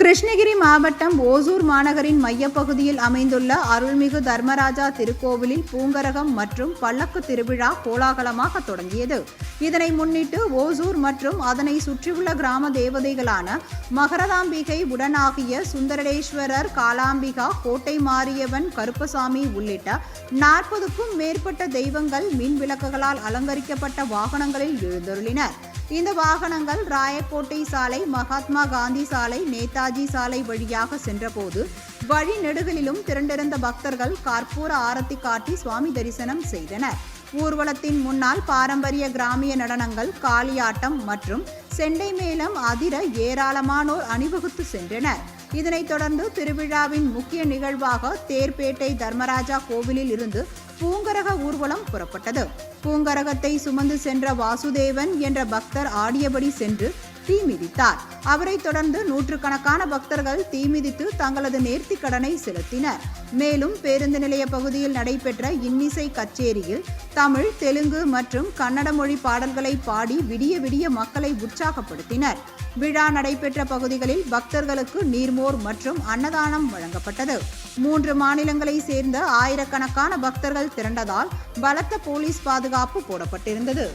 கிருஷ்ணகிரி மாவட்டம் ஓசூர் மாநகரின் மையப்பகுதியில் அமைந்துள்ள அருள்மிகு தர்மராஜா திருக்கோவிலில் பூங்கரகம் மற்றும் பல்லக்கு திருவிழா கோலாகலமாக தொடங்கியது. இதனை முன்னிட்டு ஓசூர் மற்றும் அதனை சுற்றியுள்ள கிராம தேவதைகளான மகரதாம்பிகை உடனாகிய சுந்தரேஸ்வரர், காலாம்பிகா, கோட்டை மாரியவன், கருப்பசாமி உள்ளிட்ட 40க்கும் மேற்பட்ட தெய்வங்கள் மின் விளக்குகளால் அலங்கரிக்கப்பட்ட வாகனங்களில் எழுந்தருளினர். இந்த வாகனங்கள் ராயக்கோட்டை சாலை, மகாத்மா காந்தி சாலை, நேதாஜி சாலை வழியாக சென்றபோது வழி நெடுகிலும் திரண்டிருந்த பக்தர்கள் கற்பூர ஆரத்தி காட்டி சுவாமி தரிசனம் செய்தனர். ஊர்வலத்தின் முன்னால் பாரம்பரிய கிராமிய நடனங்கள், காளியாட்டம் மற்றும் செண்டை மேளம் அதிர ஏராளமானோர் அணிவகுத்து சென்றனர். இதனைத் தொடர்ந்து திருவிழாவின் முக்கிய நிகழ்வாக தேர்பேட்டை தர்மராஜா கோவிலில் இருந்து பூங்கரக ஊர்வலம் புறப்பட்டது. பூங்கரகத்தை சுமந்து சென்ற வாசுதேவன் என்ற பக்தர் ஆடியபடி சென்று தீ மிதித்தார். அவரை தொடர்ந்து நூற்றுக்கணக்கான பக்தர்கள் தீ மிதித்து தங்களது நேர்த்திக் கடனை செலுத்தினர். மேலும் பேருந்து நிலைய பகுதியில் நடைபெற்ற இன்னிசை கச்சேரியில் தமிழ், தெலுங்கு மற்றும் கன்னட மொழி பாடல்களை பாடி விடிய விடிய மக்களை உற்சாகப்படுத்தினர். விழா நடைபெற்ற பகுதிகளில் பக்தர்களுக்கு நீர்மோர் மற்றும் அன்னதானம் வழங்கப்பட்டது. 3 மாநிலங்களை சேர்ந்த ஆயிரக்கணக்கான பக்தர்கள் திரண்டதால் பலத்த போலீஸ் பாதுகாப்பு போடப்பட்டிருந்தது.